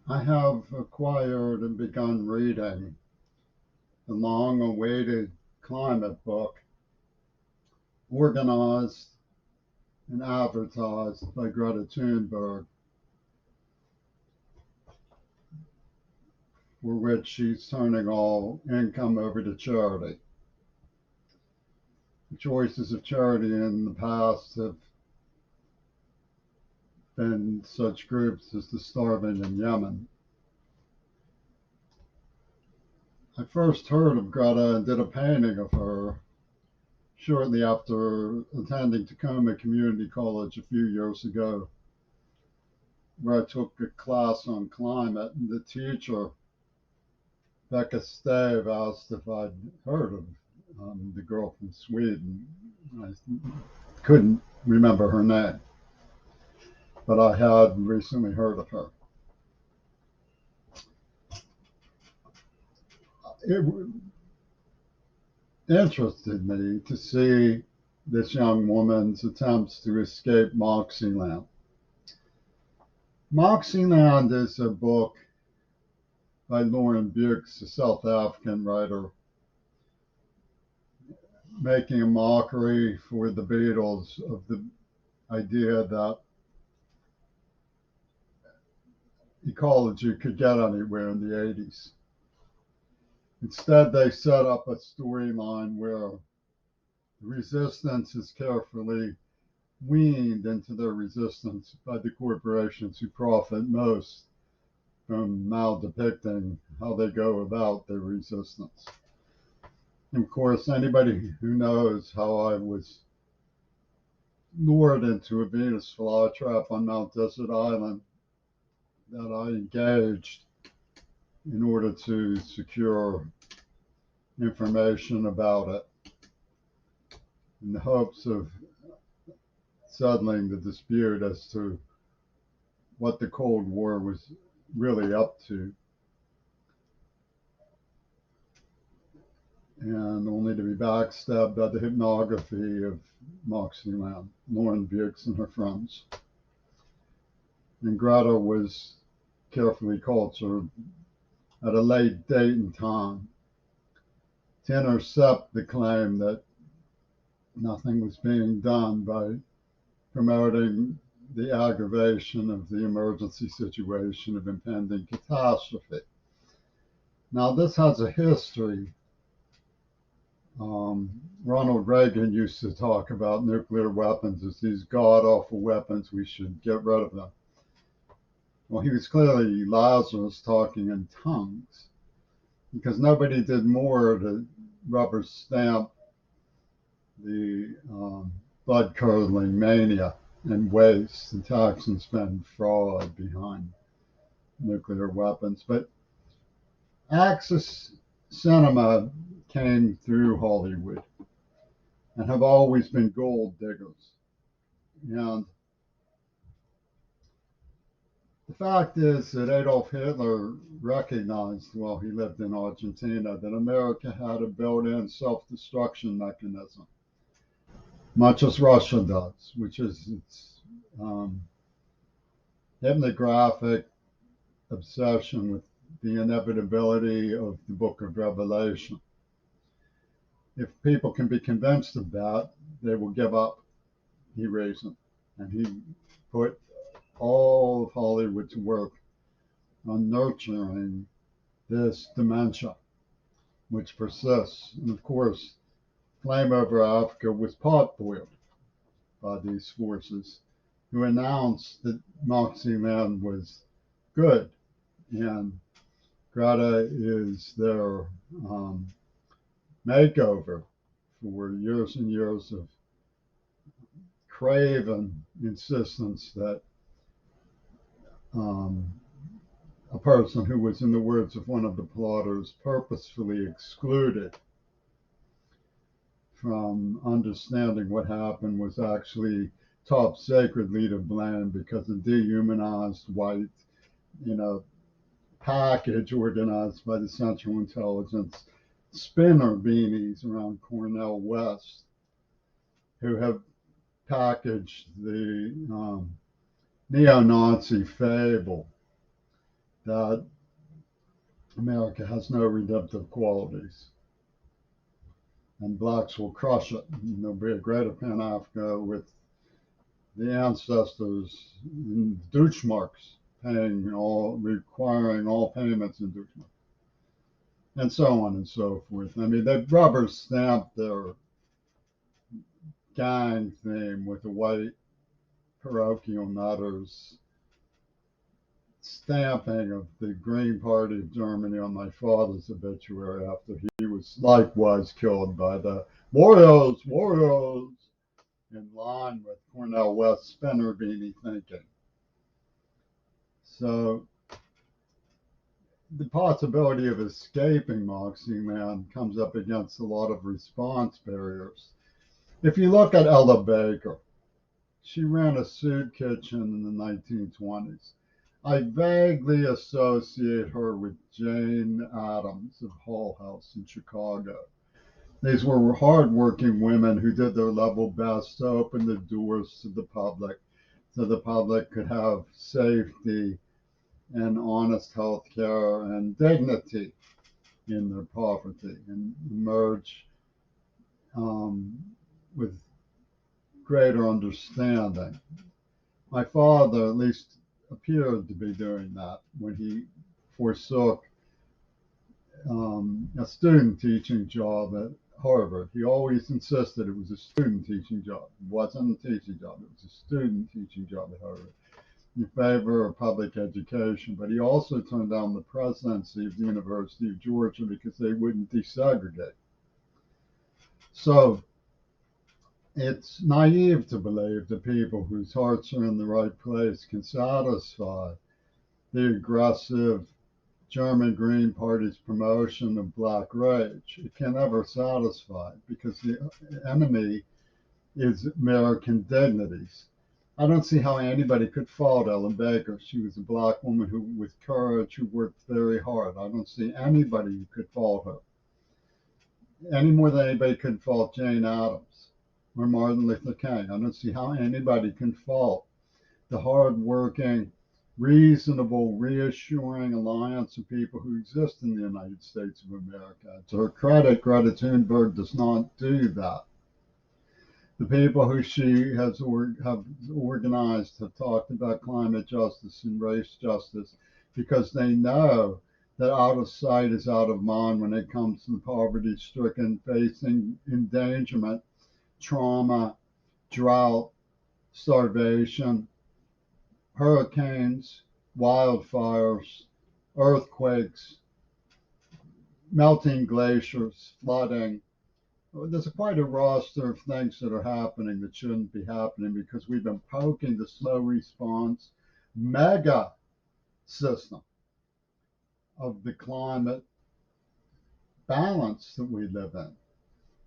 I have acquired and begun reading the long awaited climate book organized and advertised by Greta Thunberg, for which she's turning all income over to charity. The choices of charity in the past have been such groups as the starving in Yemen. I first heard of Greta and did a painting of her shortly after attending Tacoma Community College a few years ago, where I took a class on climate, and the teacher, Becca Stave, asked if I'd heard of the girl from Sweden. I couldn't remember her name, but I had recently heard of her. It interested me to see this young woman's attempts to escape Moxyland. Moxyland is a book by Lauren Bukes, a South African writer, making a mockery for the Beatles of the idea that ecology could get anywhere in the 80s. Instead, they set up a storyline where resistance is carefully weaned into their resistance by the corporations who profit most from now depicting how they go about their resistance. And of course, anybody who knows how I was lured into a Venus flytrap on Mount Desert Island that I engaged in order to secure information about it in the hopes of settling the dispute as to what the Cold War was really up to, and only to be backstabbed by the hypnography of Moxyland, Lauren Bukes and her friends. And Greta was carefully cultured at a late date and time to intercept the claim that nothing was being done by promoting the aggravation of the emergency situation of impending catastrophe. Now, this has a history. Ronald Reagan used to talk about nuclear weapons as these god awful weapons, we should get rid of them. Well, he was clearly Lazarus talking in tongues, because nobody did more to rubber stamp the blood curdling mania and waste and tax and spend fraud behind nuclear weapons. But Axis cinema came through Hollywood and have always been gold diggers. And the fact is that Adolf Hitler recognized while he lived in Argentina that America had a built in self destruction mechanism, much as Russia does, which is its hypnographic obsession with the inevitability of the book of Revelation. If people can be convinced of that, they will give up, he reasoned. And he put all of Hollywood to work on nurturing this dementia, which persists. And of course, Flame Over Africa was potboiled by these forces who announced that Moxyland was good. And Greta is their makeover for years and years of craven insistence that um, a person who was, in the words of one of the plotters, purposefully excluded from understanding what happened was actually top sacredly to blame because a dehumanized white, you know, package organized by the Central Intelligence spinner beanies around Cornell West who have packaged the neo-Nazi fable that America has no redemptive qualities, and blacks will crush it. And there'll be a greater Pan Africa with the ancestors in Deutschmarks requiring all payments in Deutschmarks, and so on and so forth. I mean, they rubber stamped their gang theme with the white parochial nutters stamping of the Green Party of Germany on my father's obituary after he was likewise killed by the Warriors, in line with Cornel West's spinner beanie thinking. So the possibility of escaping Moxyland comes up against a lot of response barriers. If you look at Ella Baker, she ran a soup kitchen in the 1920s. I vaguely associate her with Jane Addams of Hull House in Chicago. These were hardworking women who did their level best to open the doors to the public so the public could have safety and honest health care and dignity in their poverty and emerge with greater understanding. My father at least appeared to be doing that when he forsook a student teaching job at Harvard. He always insisted it was a student teaching job. It wasn't a teaching job, it was a student teaching job at Harvard in favor of public education. But he also turned down the presidency of the University of Georgia because they wouldn't desegregate. So it's naive to believe that people whose hearts are in the right place can satisfy the aggressive German Green Party's promotion of black rage. It can never satisfy because the enemy is American dignities. I don't see how anybody could fault Ellen Baker. She was a black woman who, with courage, who worked very hard. I don't see anybody who could fault her any more than anybody could fault Jane Addams or Martin Luther King. I don't see how anybody can fault the hardworking, reasonable, reassuring alliance of people who exist in the United States of America. To her credit, Greta Thunberg does not do that. The people who she has have organized have talked about climate justice and race justice because they know that out of sight is out of mind when it comes to the poverty-stricken, facing endangerment, trauma, drought, starvation, hurricanes, wildfires, earthquakes, melting glaciers, flooding. There's quite a roster of things that are happening that shouldn't be happening because we've been poking the slow response mega system of the climate balance that we live in.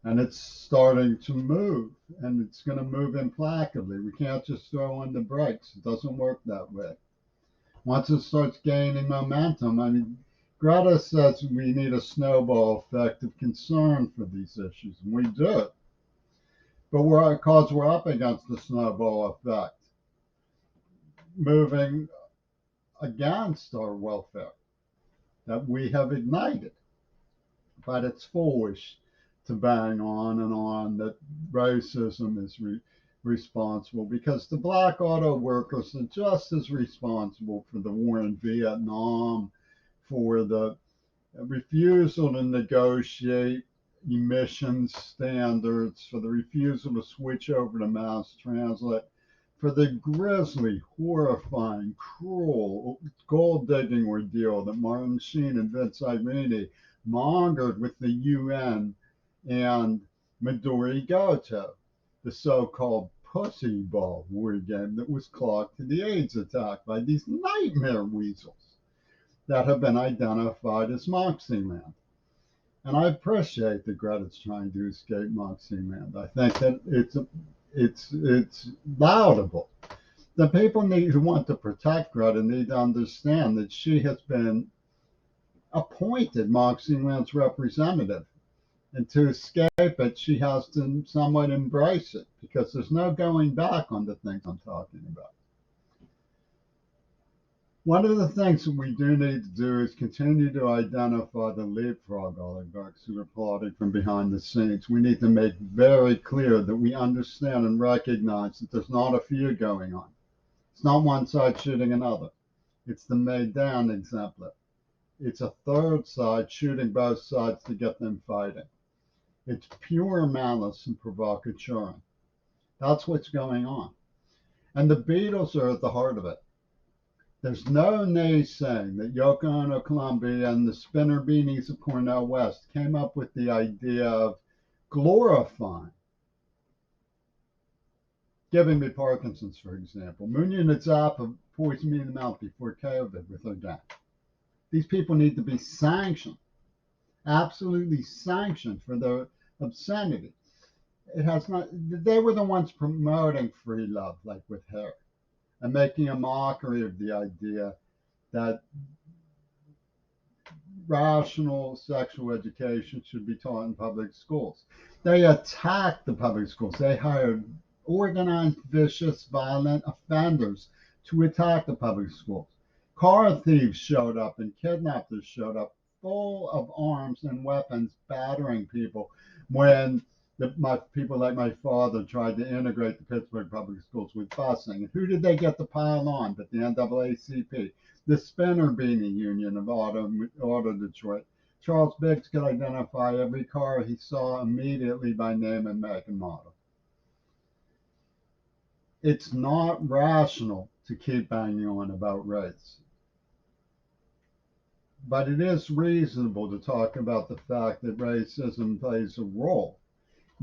And it's starting to move, and it's going to move implacably. We can't just throw on the brakes. It doesn't work that way. Once it starts gaining momentum, I mean, Greta says we need a snowball effect of concern for these issues, and we do. But because we're up against the snowball effect, moving against our welfare that we have ignited. But it's foolish to bang on that racism is responsible because the black auto workers are just as responsible for the war in Vietnam, for the refusal to negotiate emissions standards, for the refusal to switch over to mass transit, for the grisly, horrifying, cruel, gold-digging ordeal that Martin Sheen and Vince Irini mongered with the UN and Midori Goto, the so-called pussy ball war game that was clocked to the AIDS attack by these nightmare weasels that have been identified as Moxyland. And I appreciate that Greta's trying to escape Moxyland. I think that it's laudable. The people who want to protect Greta need to understand that she has been appointed Moxyland's representative. And to escape it, she has to somewhat embrace it because there's no going back on the things I'm talking about. One of the things that we do need to do is continue to identify the leapfrog oligarchs who are plotting from behind the scenes. We need to make very clear that we understand and recognize that there's not a feud going on. It's not one side shooting another. It's the Maidan exemplar. It's a third side shooting both sides to get them fighting. It's pure malice and provocateur. That's what's going on. And the Beatles are at the heart of it. There's no naysaying that Yoko Ono Columbia and the Spinner Beanies of Cornell West came up with the idea of glorifying giving me Parkinson's, for example. Munya Zappa poisoned me in the mouth before COVID with her gang. These people need to be sanctioned, absolutely sanctioned for their obscenity. It has not. They were the ones promoting free love, like with Harry, and making a mockery of the idea that rational sexual education should be taught in public schools. They attacked the public schools. They hired organized, vicious, violent offenders to attack the public schools. Car thieves showed up and kidnappers showed up full of arms and weapons, battering people when people like my father tried to integrate the Pittsburgh public schools with busing. And who did they get to pile on but the NAACP? The Spinner Beanie Union of Auto Detroit. Charles Biggs could identify every car he saw immediately by name and make and model. It's not rational to keep banging on about race. But it is reasonable to talk about the fact that racism plays a role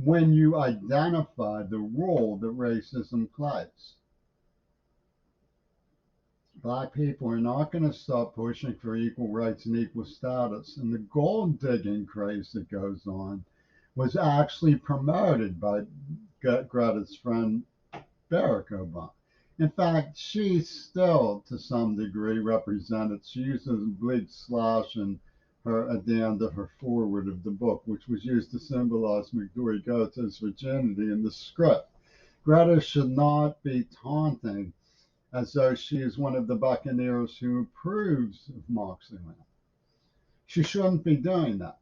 when you identify the role that racism plays. Black people are not going to stop pushing for equal rights and equal status. And the gold digging craze that goes on was actually promoted by Greta's friend Barack Obama. In fact, she still, to some degree, represented. She uses a bleach slash in her at the end of her foreword of the book, which was used to symbolize McDory Gota's virginity in the script. Greta should not be taunting as though she is one of the buccaneers who approves of Moxyland. She shouldn't be doing that.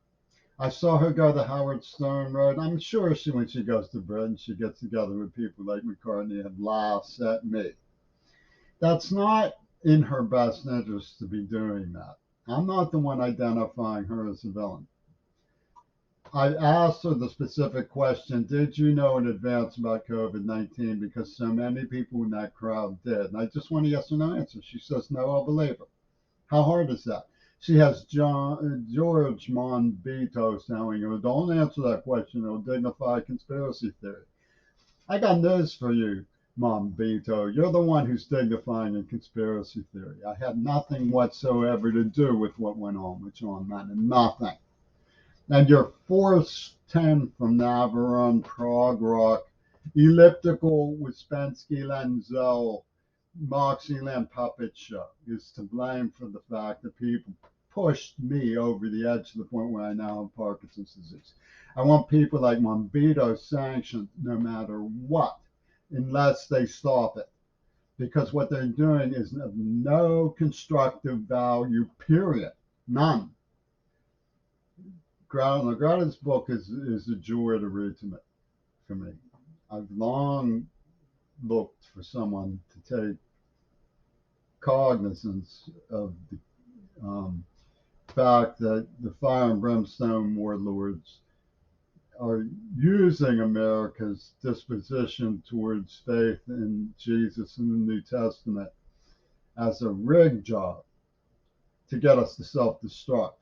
I saw her go the Howard Stern road. I'm sure when she goes to Britain, she gets together with people like McCartney and laughs at me. That's not in her best interest to be doing that. I'm not the one identifying her as a villain. I asked her the specific question, did you know in advance about COVID-19? Because so many people in that crowd did. And I just want a yes or no answer. She says, no, I'll believe her. How hard is that? She has George Monbitos telling her, don't answer that question. It'll dignify conspiracy theory. I got news for you, Monbito. You're the one who's dignifying a conspiracy theory. I had nothing whatsoever to do with what went on with John Lennon. Nothing. And your Force 10 from Navarone, Prog Rock, elliptical Ouspensky Lenzel, Moxyland puppet show is to blame for the fact that people pushed me over the edge to the point where I now have Parkinson's disease. I want people like Monbito sanctioned no matter what, unless they stop it. Because what they're doing is of no constructive value, period. None. Greta's book is a joy to read for me. I've long looked for someone to take cognizance of the fact that the fire and brimstone warlords are using America's disposition towards faith in Jesus and the New Testament as a rig job to get us to self-destruct.